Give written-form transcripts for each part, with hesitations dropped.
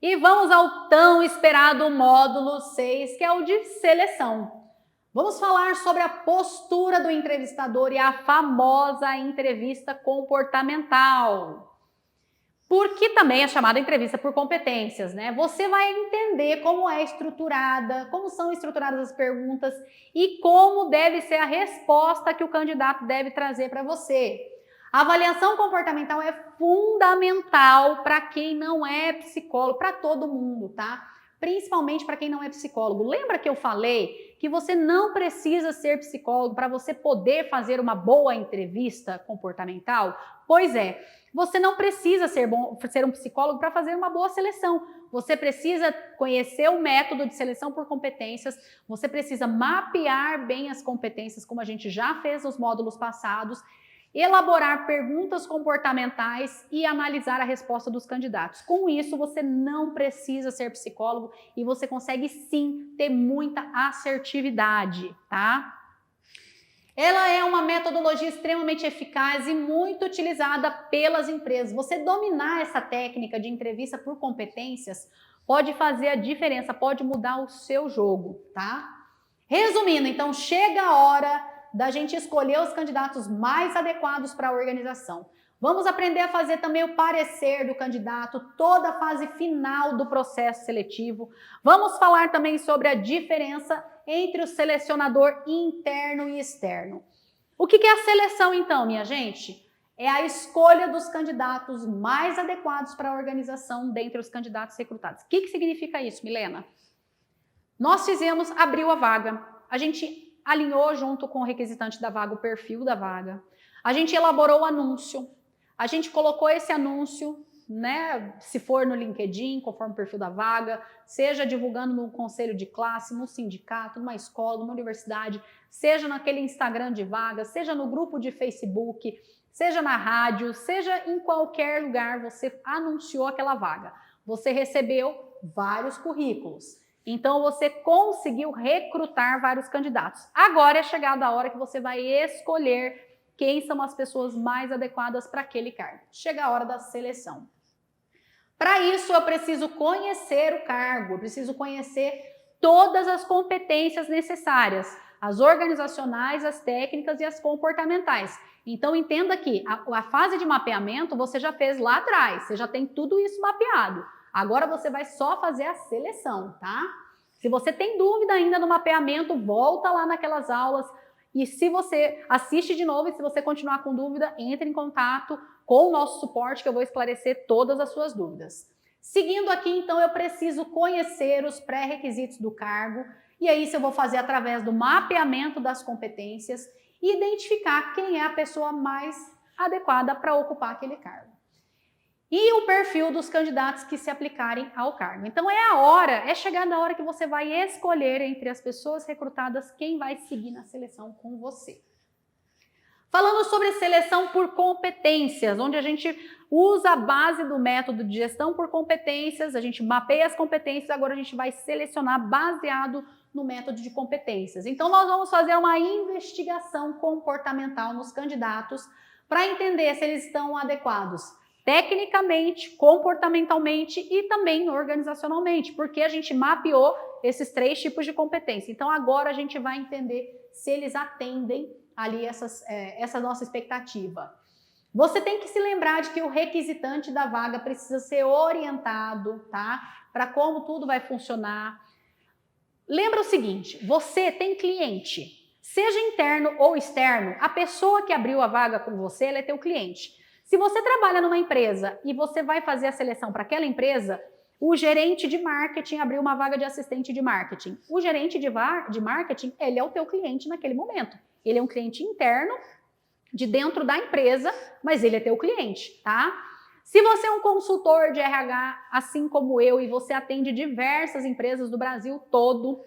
E vamos ao tão esperado módulo 6, que é o de seleção. Vamos falar sobre a postura do entrevistador e a famosa entrevista comportamental. Porque também é chamada entrevista por competências, né? Você vai entender como é estruturada, como são estruturadas as perguntas e como deve ser a resposta que o candidato deve trazer para você. A avaliação comportamental é fundamental para quem não é psicólogo, para todo mundo, tá? Principalmente para quem não é psicólogo. Lembra que eu falei que você não precisa ser psicólogo para você poder fazer uma boa entrevista comportamental? Pois é, você não precisa ser um psicólogo para fazer uma boa seleção. Você precisa conhecer o método de seleção por competências, você precisa mapear bem as competências, como a gente já fez nos módulos passados, elaborar perguntas comportamentais e analisar a resposta dos candidatos. Com isso, você não precisa ser psicólogo e você consegue sim ter muita assertividade, tá? Ela é uma metodologia extremamente eficaz e muito utilizada pelas empresas. Você dominar essa técnica de entrevista por competências pode fazer a diferença, pode mudar o seu jogo, tá? Resumindo, então, chega a hora da gente escolher os candidatos mais adequados para a organização. Vamos aprender a fazer também o parecer do candidato, toda a fase final do processo seletivo. Vamos falar também sobre a diferença entre o selecionador interno e externo. O que é a seleção, então, minha gente? É a escolha dos candidatos mais adequados para a organização dentre os candidatos recrutados. O que significa isso, Milena? Nós abriu a vaga, a gente alinhou junto com o requisitante da vaga o perfil da vaga, a gente elaborou o anúncio, a gente colocou esse anúncio, né, se for no LinkedIn, conforme o perfil da vaga, seja divulgando no conselho de classe, no sindicato, numa escola, numa universidade, seja naquele Instagram de vaga, seja no grupo de Facebook, seja na rádio, seja em qualquer lugar, você anunciou aquela vaga. Você recebeu vários currículos. Então, você conseguiu recrutar vários candidatos. Agora é chegada a hora que você vai escolher quem são as pessoas mais adequadas para aquele cargo. Chega a hora da seleção. Para isso, eu preciso conhecer o cargo, eu preciso conhecer todas as competências necessárias, as organizacionais, as técnicas e as comportamentais. Então, entenda que a fase de mapeamento você já fez lá atrás, você já tem tudo isso mapeado. Agora você vai só fazer a seleção, tá? Se você tem dúvida ainda no mapeamento, volta lá naquelas aulas e se você assiste de novo e se você continuar com dúvida, entre em contato com o nosso suporte que eu vou esclarecer todas as suas dúvidas. Seguindo aqui, então, eu preciso conhecer os pré-requisitos do cargo e aí isso eu vou fazer através do mapeamento das competências e identificar quem é a pessoa mais adequada para ocupar aquele cargo. E o perfil dos candidatos que se aplicarem ao cargo. Então é chegada a hora que você vai escolher entre as pessoas recrutadas quem vai seguir na seleção com você. Falando sobre seleção por competências, onde a gente usa a base do método de gestão por competências, a gente mapeia as competências, agora a gente vai selecionar baseado no método de competências. Então nós vamos fazer uma investigação comportamental nos candidatos para entender se eles estão adequados tecnicamente, comportamentalmente e também organizacionalmente, porque a gente mapeou esses 3 tipos de competência. Então agora a gente vai entender se eles atendem ali essa nossa expectativa. Você tem que se lembrar de que o requisitante da vaga precisa ser orientado, tá? Para como tudo vai funcionar. Lembra o seguinte, você tem cliente, seja interno ou externo, a pessoa que abriu a vaga com você, ela é teu cliente. Se você trabalha numa empresa e você vai fazer a seleção para aquela empresa, o gerente de marketing abriu uma vaga de assistente de marketing. O gerente de marketing, ele é o teu cliente naquele momento. Ele é um cliente interno, de dentro da empresa, mas ele é teu cliente, tá? Se você é um consultor de RH, assim como eu, e você atende diversas empresas do Brasil todo,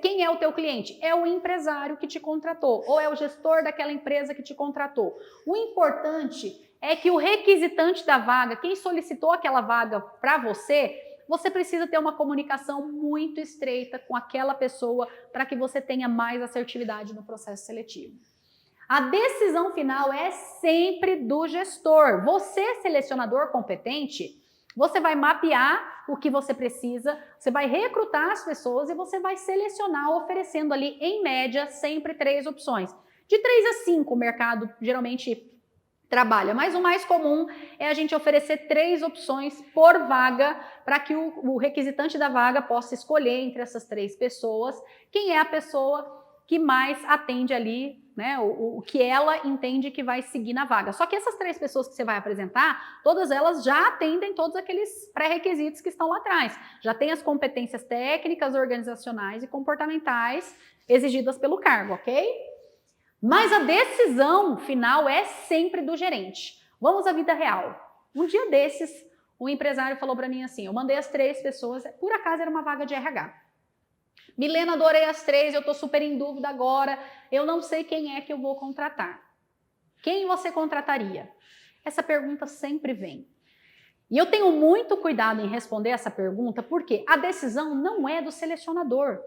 quem é o teu cliente? É o empresário que te contratou, ou é o gestor daquela empresa que te contratou. O importante é que o requisitante da vaga, quem solicitou aquela vaga para você, você precisa ter uma comunicação muito estreita com aquela pessoa para que você tenha mais assertividade no processo seletivo. A decisão final é sempre do gestor. Você, selecionador competente, você vai mapear o que você precisa, você vai recrutar as pessoas e você vai selecionar, oferecendo ali, em média, sempre 3 opções. De 3 a 5 o mercado geralmente trabalha, mas o mais comum é a gente oferecer 3 opções por vaga para que o requisitante da vaga possa escolher entre essas 3 pessoas quem é a pessoa que mais atende ali, né, o que ela entende que vai seguir na vaga. Só que essas 3 pessoas que você vai apresentar, todas elas já atendem todos aqueles pré-requisitos que estão lá atrás. Já tem as competências técnicas, organizacionais e comportamentais exigidas pelo cargo, ok? Mas a decisão final é sempre do gerente. Vamos à vida real. Um dia desses, o empresário falou para mim assim, eu mandei as 3 pessoas, por acaso era uma vaga de RH. Milena, adorei as 3, eu estou super em dúvida agora, eu não sei quem é que eu vou contratar. Quem você contrataria? Essa pergunta sempre vem. E eu tenho muito cuidado em responder essa pergunta, porque a decisão não é do selecionador.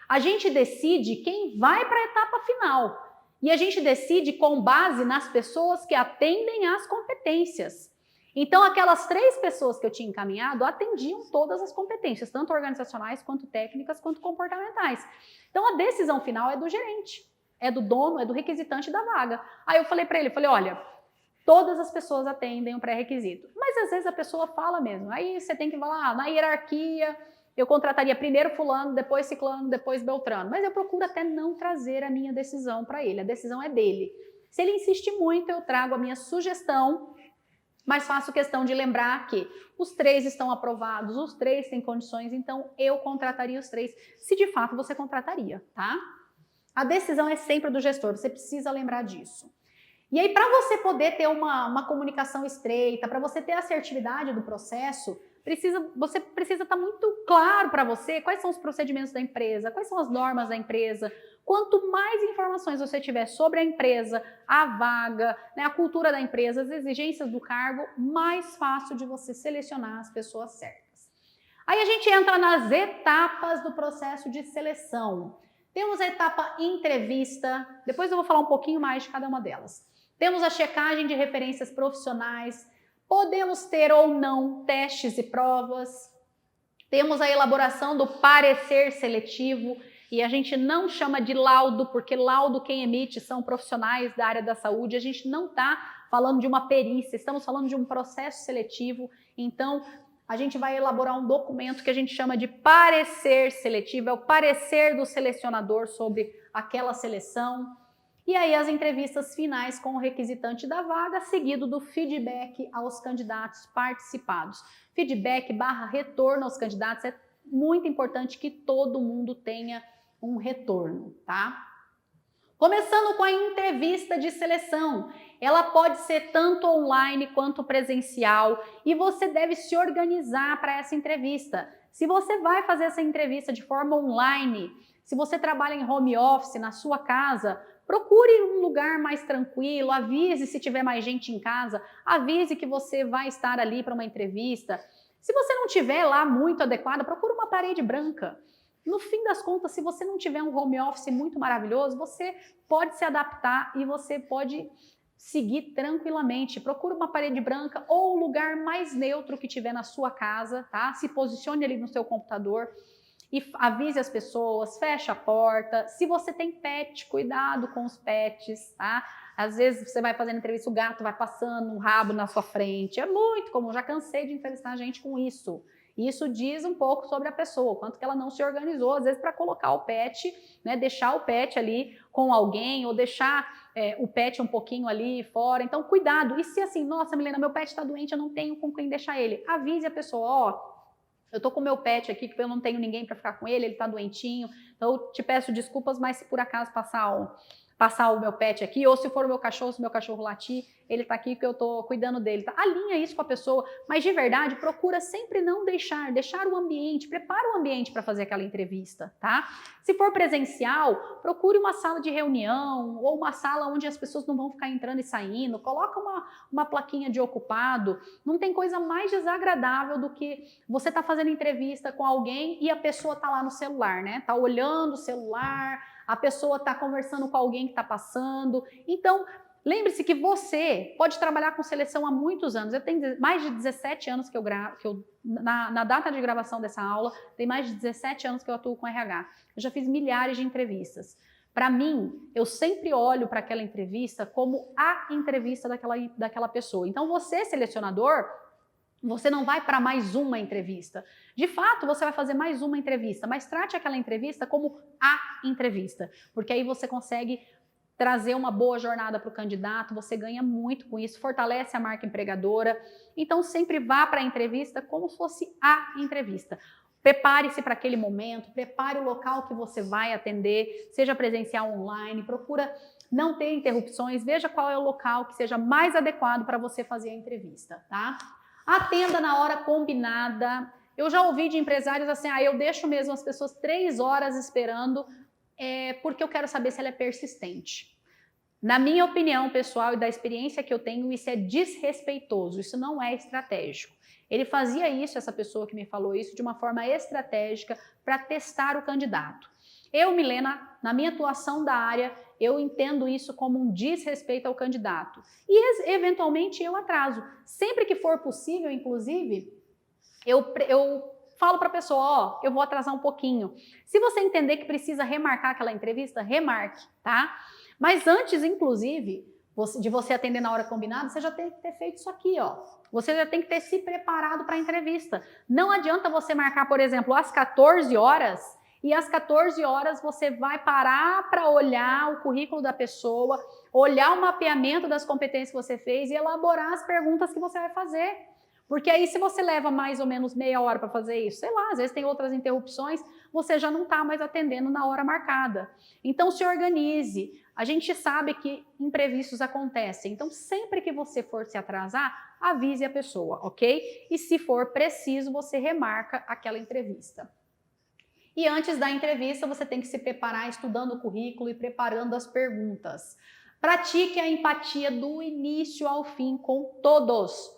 A gente decide quem vai para a etapa final. E a gente decide com base nas pessoas que atendem às competências. Então, aquelas 3 pessoas que eu tinha encaminhado atendiam todas as competências, tanto organizacionais, quanto técnicas, quanto comportamentais. Então, a decisão final é do gerente, é do dono, é do requisitante da vaga. Aí eu falei para ele, olha, todas as pessoas atendem o pré-requisito. Mas às vezes a pessoa fala mesmo. Aí você tem que falar, na hierarquia, eu contrataria primeiro fulano, depois ciclano, depois beltrano. Mas eu procuro até não trazer a minha decisão para ele. A decisão é dele. Se ele insiste muito, eu trago a minha sugestão, mas faço questão de lembrar que os 3 estão aprovados, os 3 têm condições, então eu contrataria os 3, se de fato você contrataria, tá? A decisão é sempre do gestor, você precisa lembrar disso. E aí, para você poder ter uma comunicação estreita, para você ter a assertividade do processo, você precisa estar muito claro para você quais são os procedimentos da empresa, quais são as normas da empresa. Quanto mais informações você tiver sobre a empresa, a vaga, né, a cultura da empresa, as exigências do cargo, mais fácil de você selecionar as pessoas certas. Aí a gente entra nas etapas do processo de seleção. Temos a etapa entrevista, depois eu vou falar um pouquinho mais de cada uma delas. Temos a checagem de referências profissionais, podemos ter ou não testes e provas, temos a elaboração do parecer seletivo, e a gente não chama de laudo, porque laudo quem emite são profissionais da área da saúde, a gente não está falando de uma perícia, estamos falando de um processo seletivo, então a gente vai elaborar um documento que a gente chama de parecer seletivo, é o parecer do selecionador sobre aquela seleção. E aí as entrevistas finais com o requisitante da vaga, seguido do feedback aos candidatos participados. Feedback / retorno aos candidatos, é muito importante que todo mundo tenha um retorno, tá? Começando com a entrevista de seleção. Ela pode ser tanto online quanto presencial e você deve se organizar para essa entrevista. Se você vai fazer essa entrevista de forma online, se você trabalha em home office na sua casa, procure um lugar mais tranquilo, avise se tiver mais gente em casa, avise que você vai estar ali para uma entrevista. Se você não tiver lá muito adequada, procure uma parede branca. No fim das contas, se você não tiver um home office muito maravilhoso, você pode se adaptar e você pode seguir tranquilamente. Procure uma parede branca ou um lugar mais neutro que tiver na sua casa, tá? Se posicione ali no seu computador e avise as pessoas, feche a porta. Se você tem pet, cuidado com os pets, tá? Às vezes você vai fazendo entrevista, o gato vai passando um rabo na sua frente. É muito comum, já cansei de entrevistar gente com isso. Isso diz um pouco sobre a pessoa, o quanto que ela não se organizou, às vezes para colocar o pet, né, deixar o pet ali com alguém ou deixar o pet um pouquinho ali fora. Então, cuidado. E se assim, nossa, Milena, meu pet está doente, eu não tenho com quem deixar ele. Avise a pessoa, ó, eu tô com meu pet aqui, que eu não tenho ninguém para ficar com ele, ele tá doentinho, então eu te peço desculpas, mas se por acaso passar o meu pet aqui, ou se for o meu cachorro, se o meu cachorro latir, ele tá aqui que eu tô cuidando dele, tá? Alinha isso com a pessoa, mas de verdade, procura sempre não deixar o ambiente, prepara o ambiente para fazer aquela entrevista, tá? Se for presencial, procure uma sala de reunião, ou uma sala onde as pessoas não vão ficar entrando e saindo, coloca uma plaquinha de ocupado. Não tem coisa mais desagradável do que você tá fazendo entrevista com alguém e a pessoa tá lá no celular, né? Tá olhando o celular, a pessoa está conversando com alguém que está passando. Então, Lembre-se que você pode trabalhar com seleção há muitos anos. Eu tenho mais de 17 anos que eu gravo, na data de gravação dessa aula, tem mais de 17 anos que eu atuo com RH. Eu já fiz milhares de entrevistas. Para mim, eu sempre olho para aquela entrevista como a entrevista daquela pessoa. Então, você, selecionador, você não vai para mais uma entrevista. De fato, você vai fazer mais uma entrevista, mas trate aquela entrevista como a entrevista, porque aí você consegue trazer uma boa jornada para o candidato, você ganha muito com isso, fortalece a marca empregadora. Então, sempre vá para a entrevista como se fosse a entrevista. Prepare-se para aquele momento, prepare o local que você vai atender, seja presencial ou online, procura não ter interrupções, veja qual é o local que seja mais adequado para você fazer a entrevista, tá? Atenda na hora combinada. Eu já ouvi de empresários assim, eu deixo mesmo as pessoas 3 horas esperando, porque eu quero saber se ela é persistente. Na minha opinião, pessoal, e da experiência que eu tenho, isso é desrespeitoso, isso não é estratégico. Ele fazia isso, essa pessoa que me falou isso, de uma forma estratégica para testar o candidato. Eu, Milena, na minha atuação da área, eu entendo isso como um desrespeito ao candidato. E, eventualmente, eu atraso. Sempre que for possível, inclusive, eu falo para a pessoa, eu vou atrasar um pouquinho. Se você entender que precisa remarcar aquela entrevista, remarque, tá? Mas antes, inclusive, de você atender na hora combinada, você já tem que ter feito isso aqui, ó. Você já tem que ter se preparado para a entrevista. Não adianta você marcar, por exemplo, às 14 horas e às 14 horas você vai parar para olhar o currículo da pessoa, olhar o mapeamento das competências que você fez e elaborar as perguntas que você vai fazer. Porque aí, se você leva mais ou menos meia hora para fazer isso, sei lá, às vezes tem outras interrupções, você já não está mais atendendo na hora marcada. Então, se organize. A gente sabe que imprevistos acontecem, então sempre que você for se atrasar, avise a pessoa, ok? E se for preciso, você remarca aquela entrevista. E antes da entrevista, você tem que se preparar estudando o currículo e preparando as perguntas. Pratique a empatia do início ao fim com todos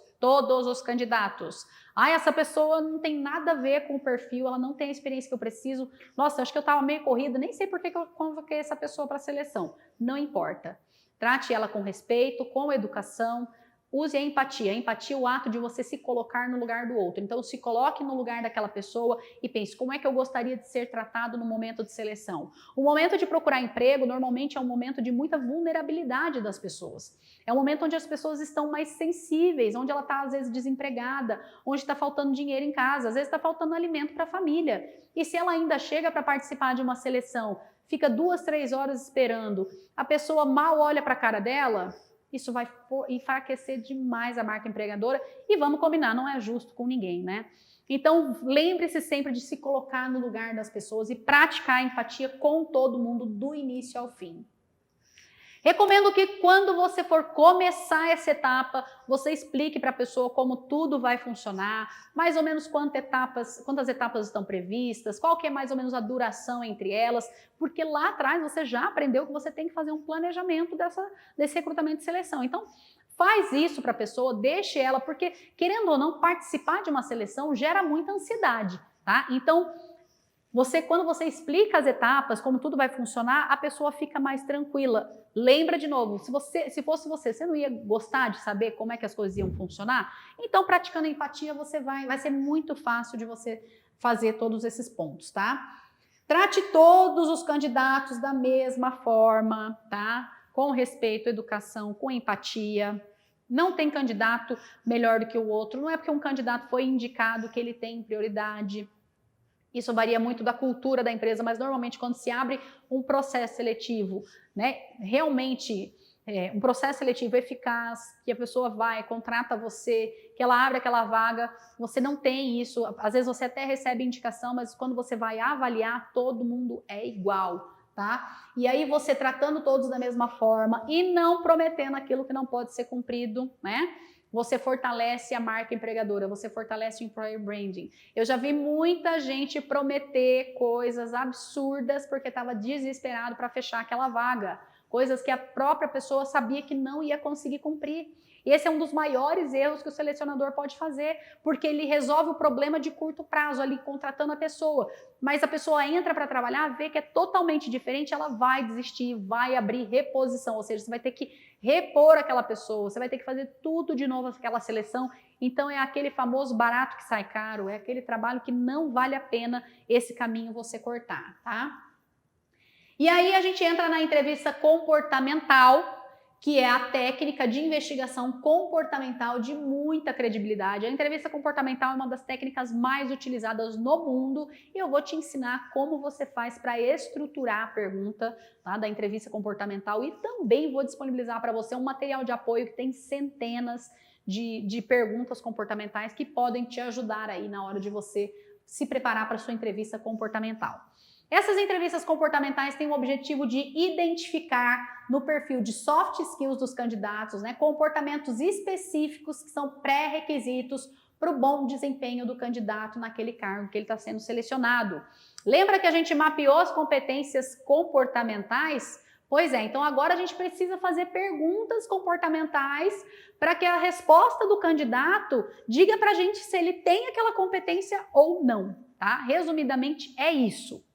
os candidatos. Essa pessoa não tem nada a ver com o perfil, ela não tem a experiência que eu preciso. Nossa, acho que eu estava meio corrida, nem sei por que eu convoquei essa pessoa para a seleção. Não importa. Trate ela com respeito, com educação. Use a empatia. A empatia é o ato de você se colocar no lugar do outro. Então, se coloque no lugar daquela pessoa e pense, como é que eu gostaria de ser tratado no momento de seleção? O momento de procurar emprego, normalmente, é um momento de muita vulnerabilidade das pessoas. É um momento onde as pessoas estão mais sensíveis, onde ela está, às vezes, desempregada, onde está faltando dinheiro em casa, às vezes está faltando alimento para a família. E se ela ainda chega para participar de uma seleção, fica 2, 3 horas esperando, a pessoa mal olha para a cara dela, isso vai enfraquecer demais a marca empregadora e vamos combinar, não é justo com ninguém, né? Então, lembre-se sempre de se colocar no lugar das pessoas e praticar a empatia com todo mundo do início ao fim. Recomendo que quando você for começar essa etapa, você explique para a pessoa como tudo vai funcionar, mais ou menos quantas etapas estão previstas, qual que é mais ou menos a duração entre elas, porque lá atrás você já aprendeu que você tem que fazer um planejamento desse recrutamento de seleção. Então, faz isso para a pessoa, deixe ela, porque querendo ou não, participar de uma seleção gera muita ansiedade, tá? Então, quando você explica as etapas, como tudo vai funcionar, a pessoa fica mais tranquila. Lembra de novo, se fosse você não ia gostar de saber como é que as coisas iam funcionar? Então, praticando a empatia, vai ser muito fácil de você fazer todos esses pontos, tá? Trate todos os candidatos da mesma forma, tá? Com respeito, educação, com empatia. Não tem candidato melhor do que o outro. Não é porque um candidato foi indicado que ele tem prioridade. Isso varia muito da cultura da empresa, mas normalmente quando se abre um processo seletivo, né, realmente um processo seletivo eficaz, que a pessoa vai, contrata você, que ela abre aquela vaga, você não tem isso, às vezes você até recebe indicação, mas quando você vai avaliar, todo mundo é igual, tá? E aí você tratando todos da mesma forma e não prometendo aquilo que não pode ser cumprido, né? Você fortalece a marca empregadora, você fortalece o employer branding. Eu já vi muita gente prometer coisas absurdas porque estava desesperado para fechar aquela vaga. Coisas que a própria pessoa sabia que não ia conseguir cumprir. E esse é um dos maiores erros que o selecionador pode fazer, porque ele resolve o problema de curto prazo, ali contratando a pessoa. Mas a pessoa entra para trabalhar, vê que é totalmente diferente, ela vai desistir, vai abrir reposição, ou seja, você vai ter que repor aquela pessoa, você vai ter que fazer tudo de novo aquela seleção. Então é aquele famoso barato que sai caro, é aquele trabalho que não vale a pena esse caminho você cortar, tá? E aí a gente entra na entrevista comportamental, que é a técnica de investigação comportamental de muita credibilidade. A entrevista comportamental é uma das técnicas mais utilizadas no mundo e eu vou te ensinar como você faz para estruturar a pergunta, tá, da entrevista comportamental, e também vou disponibilizar para você um material de apoio que tem centenas de perguntas comportamentais que podem te ajudar aí na hora de você se preparar para a sua entrevista comportamental. Essas entrevistas comportamentais têm o objetivo de identificar no perfil de soft skills dos candidatos, né, comportamentos específicos que são pré-requisitos para o bom desempenho do candidato naquele cargo que ele está sendo selecionado. Lembra que a gente mapeou as competências comportamentais? Pois é, então agora a gente precisa fazer perguntas comportamentais para que a resposta do candidato diga para a gente se ele tem aquela competência ou não, tá? Resumidamente é isso.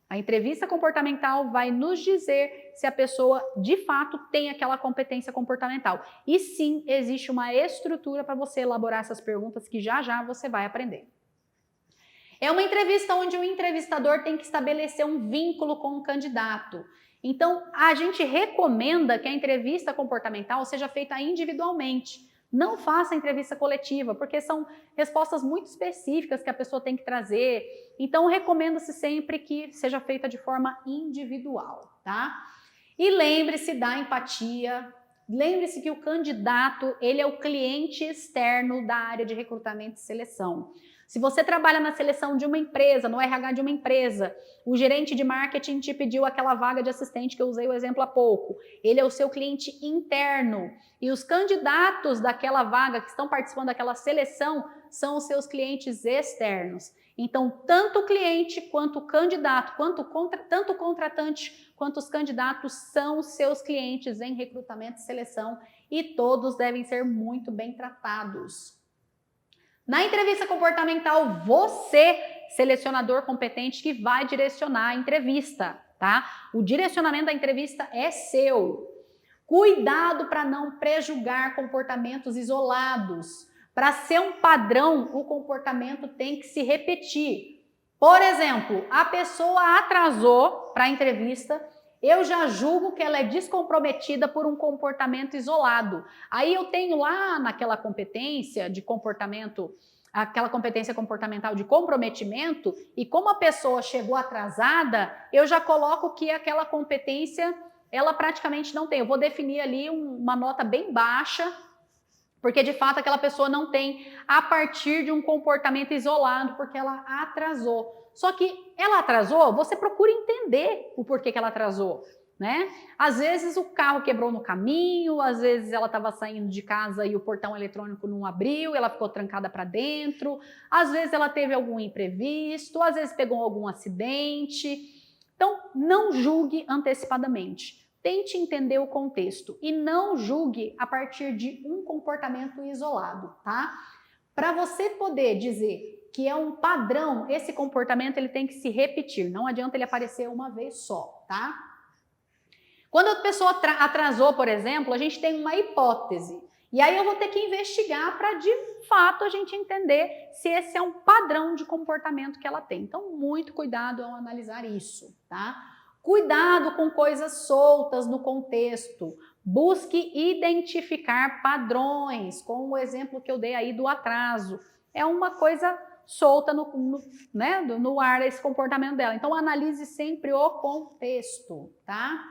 A entrevista comportamental vai nos dizer se a pessoa de fato tem aquela competência comportamental. E sim, existe uma estrutura para você elaborar essas perguntas que já já você vai aprender. É uma entrevista onde o entrevistador tem que estabelecer um vínculo com o candidato. Então, a gente recomenda que a entrevista comportamental seja feita individualmente. Não faça entrevista coletiva, porque são respostas muito específicas que a pessoa tem que trazer. Então, recomenda-se sempre que seja feita de forma individual, tá? E lembre-se da empatia. Lembre-se que o candidato, ele é o cliente externo da área de recrutamento e seleção. Se você trabalha na seleção de uma empresa, no RH de uma empresa, o gerente de marketing te pediu aquela vaga de assistente que eu usei o exemplo há pouco. Ele é o seu cliente interno e os candidatos daquela vaga que estão participando daquela seleção são os seus clientes externos. Então, tanto o cliente quanto o candidato, tanto o contratante quanto os candidatos são os seus clientes em recrutamento e seleção e todos devem ser muito bem tratados. Na entrevista comportamental, você, selecionador competente, que vai direcionar a entrevista, tá? O direcionamento da entrevista é seu. Cuidado para não prejulgar comportamentos isolados. Para ser um padrão, o comportamento tem que se repetir. Por exemplo, a pessoa atrasou para a entrevista, eu já julgo que ela é descomprometida por um comportamento isolado. Aí eu tenho lá naquela competência de comportamento, aquela competência comportamental de comprometimento, e como a pessoa chegou atrasada, eu já coloco que aquela competência, ela praticamente não tem. Eu vou definir ali uma nota bem baixa, porque de fato aquela pessoa não tem a partir de um comportamento isolado, porque ela atrasou. Só que ela atrasou, você procura entender o porquê que ela atrasou, né? Às vezes o carro quebrou no caminho, às vezes ela estava saindo de casa e o portão eletrônico não abriu, ela ficou trancada para dentro, às vezes ela teve algum imprevisto, às vezes pegou algum acidente. Então, não julgue antecipadamente. Tente entender o contexto e não julgue a partir de um comportamento isolado, tá? Para você poder dizer que é um padrão, esse comportamento ele tem que se repetir, não adianta ele aparecer uma vez só, tá? Quando a pessoa atrasou, por exemplo, a gente tem uma hipótese, e aí eu vou ter que investigar para de fato a gente entender se esse é um padrão de comportamento que ela tem. Então, muito cuidado ao analisar isso, tá? Cuidado com coisas soltas no contexto. Busque identificar padrões, como o exemplo que eu dei aí do atraso. É uma coisa solta no ar esse comportamento dela. Então, analise sempre o contexto, tá?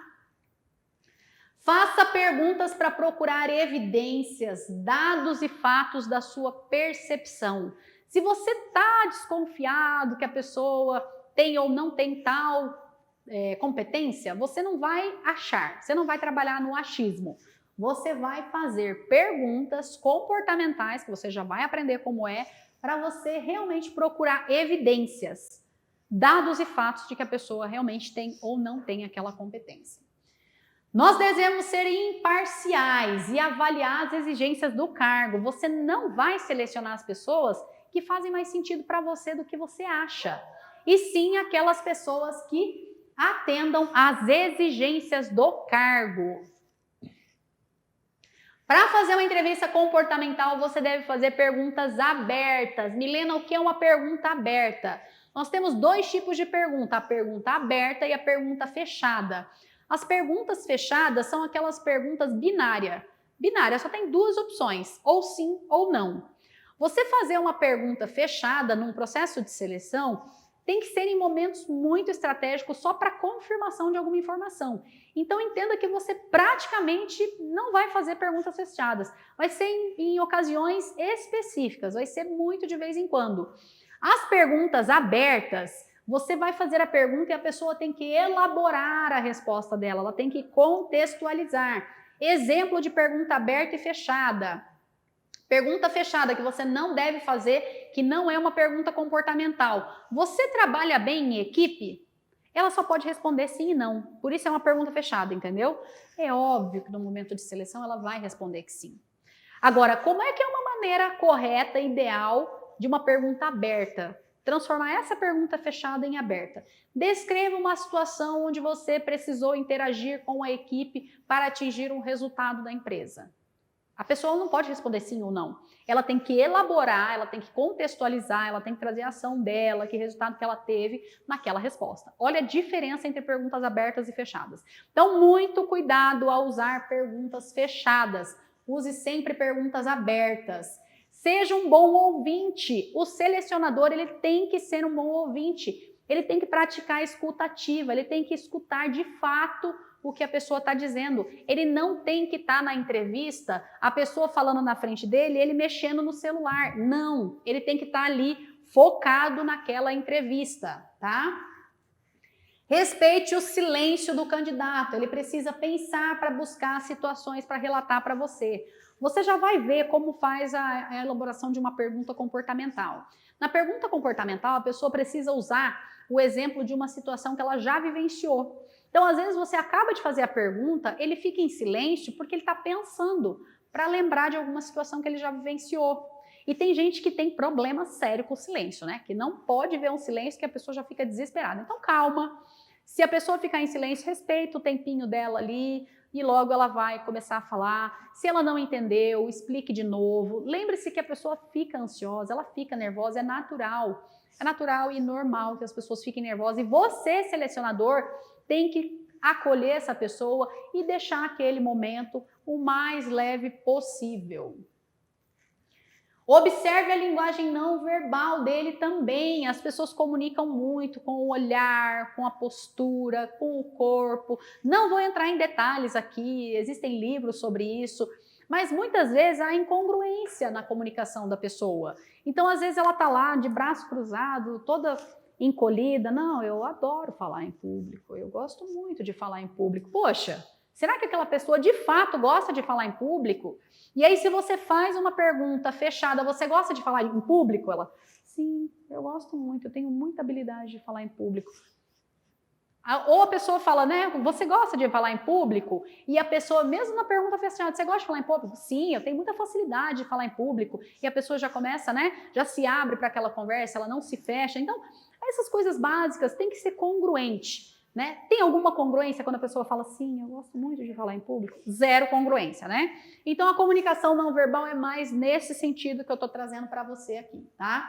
Faça perguntas para procurar evidências, dados e fatos da sua percepção. Se você está desconfiado que a pessoa tem ou não tem tal competência, você não vai achar, você não vai trabalhar no achismo. Você vai fazer perguntas comportamentais, que você já vai aprender como é, para você realmente procurar evidências, dados e fatos de que a pessoa realmente tem ou não tem aquela competência. Nós devemos ser imparciais e avaliar as exigências do cargo. Você não vai selecionar as pessoas que fazem mais sentido para você do que você acha, e sim aquelas pessoas que atendam às exigências do cargo. Para fazer uma entrevista comportamental, você deve fazer perguntas abertas. Milena, o que é uma pergunta aberta? Nós temos dois tipos de pergunta, a pergunta aberta e a pergunta fechada. As perguntas fechadas são aquelas perguntas binárias. Binária só tem duas opções, ou sim ou não. Você fazer uma pergunta fechada num processo de seleção tem que ser em momentos muito estratégicos só para confirmação de alguma informação. Então entenda que você praticamente não vai fazer perguntas fechadas. Vai ser em ocasiões específicas, vai ser muito de vez em quando. As perguntas abertas, você vai fazer a pergunta e a pessoa tem que elaborar a resposta dela, ela tem que contextualizar. Exemplo de pergunta aberta e fechada. Pergunta fechada que você não deve fazer, que não é uma pergunta comportamental. Você trabalha bem em equipe? Ela só pode responder sim e não. Por isso é uma pergunta fechada, entendeu? É óbvio que no momento de seleção ela vai responder que sim. Agora, como é que é uma maneira correta, ideal de uma pergunta aberta? Transformar essa pergunta fechada em aberta. Descreva uma situação onde você precisou interagir com a equipe para atingir um resultado da empresa. A pessoa não pode responder sim ou não. Ela tem que elaborar, ela tem que contextualizar, ela tem que trazer a ação dela, que resultado que ela teve naquela resposta. Olha a diferença entre perguntas abertas e fechadas. Então, muito cuidado ao usar perguntas fechadas. Use sempre perguntas abertas. Seja um bom ouvinte. O selecionador, ele tem que ser um bom ouvinte. Ele tem que praticar a escuta ativa, ele tem que escutar de fato o que a pessoa está dizendo. Ele não tem que estar na entrevista, a pessoa falando na frente dele, ele mexendo no celular. Não, ele tem que estar ali focado naquela entrevista, tá? Respeite o silêncio do candidato, ele precisa pensar para buscar situações para relatar para você. Você já vai ver como faz a elaboração de uma pergunta comportamental. Na pergunta comportamental, a pessoa precisa usar o exemplo de uma situação que ela já vivenciou. Então, às vezes, você acaba de fazer a pergunta, ele fica em silêncio porque ele está pensando para lembrar de alguma situação que ele já vivenciou. E tem gente que tem problema sério com o silêncio, né? Que não pode ver um silêncio que a pessoa já fica desesperada. Então, calma. Se a pessoa ficar em silêncio, respeita o tempinho dela ali e logo ela vai começar a falar. Se ela não entendeu, explique de novo. Lembre-se que a pessoa fica ansiosa, ela fica nervosa, é natural. É natural e normal que as pessoas fiquem nervosas. E você, selecionador, tem que acolher essa pessoa e deixar aquele momento o mais leve possível. Observe a linguagem não verbal dele também. As pessoas comunicam muito com o olhar, com a postura, com o corpo. Não vou entrar em detalhes aqui, existem livros sobre isso, mas muitas vezes há incongruência na comunicação da pessoa. Então, às vezes ela está lá de braço cruzado, toda encolhida. Não, eu adoro falar em público, eu gosto muito de falar em público. Poxa, será que aquela pessoa de fato gosta de falar em público? E aí, se você faz uma pergunta fechada, você gosta de falar em público? Ela, sim, eu gosto muito, eu tenho muita habilidade de falar em público. Ou a pessoa fala, né, você gosta de falar em público? E a pessoa, mesmo na pergunta fechada, você gosta de falar em público? Sim, eu tenho muita facilidade de falar em público. E a pessoa já começa, né, já se abre para aquela conversa, ela não se fecha. Então, essas coisas básicas têm que ser congruentes. Né? Tem alguma congruência quando a pessoa fala sim, eu gosto muito de falar em público? Zero congruência, né? Então a comunicação não verbal é mais nesse sentido que eu tô trazendo para você aqui, tá?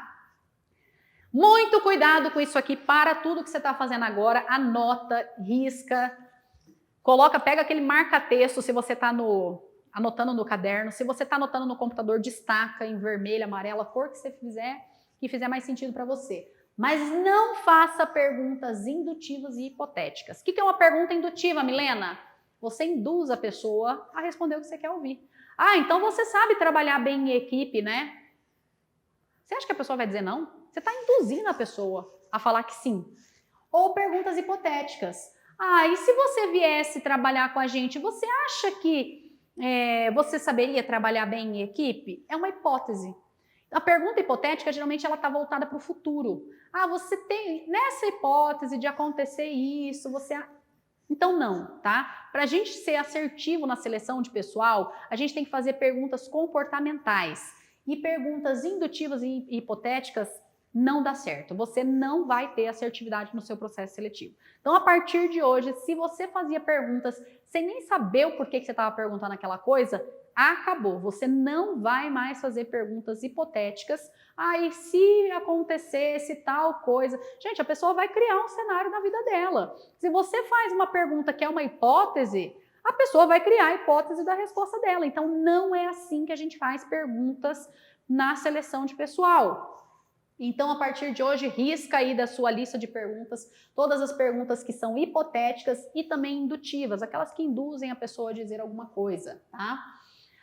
Muito cuidado com isso aqui, para tudo que você tá fazendo agora, anota, risca, coloca, pega aquele marca-texto se você tá anotando no caderno, se você tá anotando no computador, destaca em vermelho, amarelo, a cor que você fizer, que fizer mais sentido para você. Mas não faça perguntas indutivas e hipotéticas. O que é uma pergunta indutiva, Milena? Você induz a pessoa a responder o que você quer ouvir. Ah, então você sabe trabalhar bem em equipe, né? Você acha que a pessoa vai dizer não? Você está induzindo a pessoa a falar que sim. Ou perguntas hipotéticas. Ah, e se você viesse trabalhar com a gente, você acha que você saberia trabalhar bem em equipe? É uma hipótese. A pergunta hipotética, geralmente, ela está voltada para o futuro. Ah, você tem, nessa hipótese de acontecer isso, você... Então não, tá? Para a gente ser assertivo na seleção de pessoal, a gente tem que fazer perguntas comportamentais. E perguntas indutivas e hipotéticas não dá certo. Você não vai ter assertividade no seu processo seletivo. Então, a partir de hoje, se você fazia perguntas sem nem saber o porquê que você estava perguntando aquela coisa, acabou. Você não vai mais fazer perguntas hipotéticas. Aí, se acontecesse tal coisa. Gente, a pessoa vai criar um cenário na vida dela. Se você faz uma pergunta que é uma hipótese, a pessoa vai criar a hipótese da resposta dela. Então, não é assim que a gente faz perguntas na seleção de pessoal. Então, a partir de hoje, risca aí da sua lista de perguntas todas as perguntas que são hipotéticas e também indutivas, aquelas que induzem a pessoa a dizer alguma coisa, tá?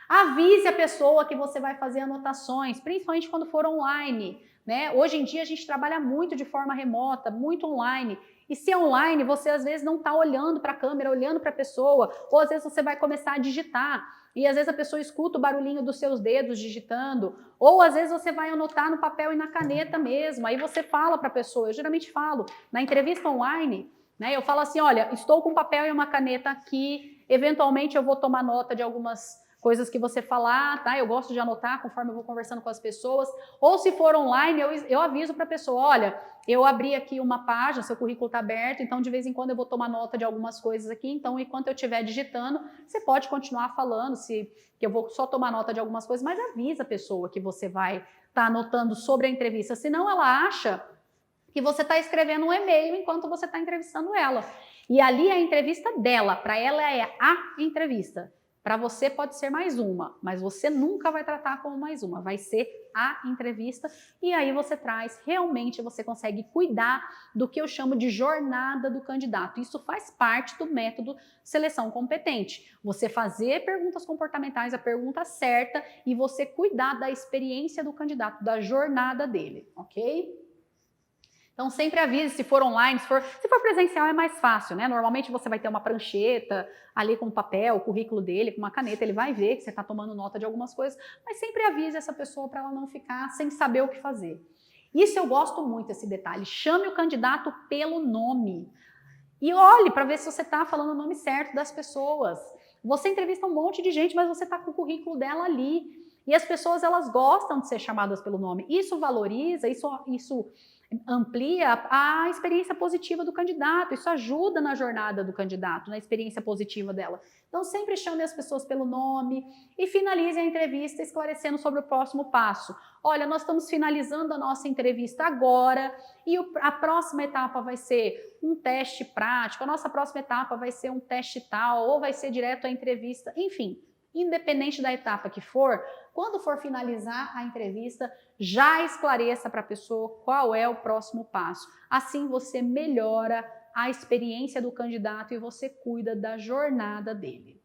Avise a pessoa que você vai fazer anotações, principalmente quando for online, né? Hoje em dia a gente trabalha muito de forma remota, muito online. E se é online, você às vezes não está olhando para a câmera, olhando para a pessoa, ou às vezes você vai começar a digitar. E às vezes a pessoa escuta o barulhinho dos seus dedos digitando, ou às vezes você vai anotar no papel e na caneta mesmo. Aí você fala para a pessoa, eu geralmente falo, na entrevista online, né? Eu falo assim, olha, estou com um papel e uma caneta aqui, eventualmente eu vou tomar nota de algumas coisas que você falar, tá? Eu gosto de anotar conforme eu vou conversando com as pessoas. Ou se for online, eu aviso para a pessoa, olha, eu abri aqui uma página, seu currículo está aberto, então de vez em quando eu vou tomar nota de algumas coisas aqui, então enquanto eu estiver digitando, você pode continuar falando, que eu vou só tomar nota de algumas coisas, mas avisa a pessoa que você vai estar anotando sobre a entrevista, senão ela acha que você está escrevendo um e-mail enquanto você está entrevistando ela. E ali é a entrevista dela, para ela é a entrevista. Para você pode ser mais uma, mas você nunca vai tratar como mais uma, vai ser a entrevista e aí você traz, realmente você consegue cuidar do que eu chamo de jornada do candidato. Isso faz parte do método seleção competente. Você fazer perguntas comportamentais, a pergunta certa e você cuidar da experiência do candidato, da jornada dele, ok? Então sempre avise se for online, se for presencial é mais fácil, né? Normalmente você vai ter uma prancheta ali com o papel, o currículo dele, com uma caneta, ele vai ver que você está tomando nota de algumas coisas, mas sempre avise essa pessoa para ela não ficar sem saber o que fazer. Isso eu gosto muito, esse detalhe. Chame o candidato pelo nome. E olhe para ver se você está falando o nome certo das pessoas. Você entrevista um monte de gente, mas você está com o currículo dela ali. E as pessoas, elas gostam de ser chamadas pelo nome. Isso valoriza, isso amplia a experiência positiva do candidato, isso ajuda na jornada do candidato, na experiência positiva dela. Então sempre chame as pessoas pelo nome e finalize a entrevista esclarecendo sobre o próximo passo. Olha, nós estamos finalizando a nossa entrevista agora e a próxima etapa vai ser um teste prático, a nossa próxima etapa vai ser um teste tal, ou vai ser direto à entrevista, enfim. Independente da etapa que for, quando for finalizar a entrevista, já esclareça para a pessoa qual é o próximo passo. Assim você melhora a experiência do candidato e você cuida da jornada dele.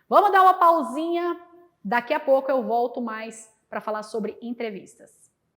Vamos dar uma pausinha, daqui a pouco eu volto mais para falar sobre entrevistas.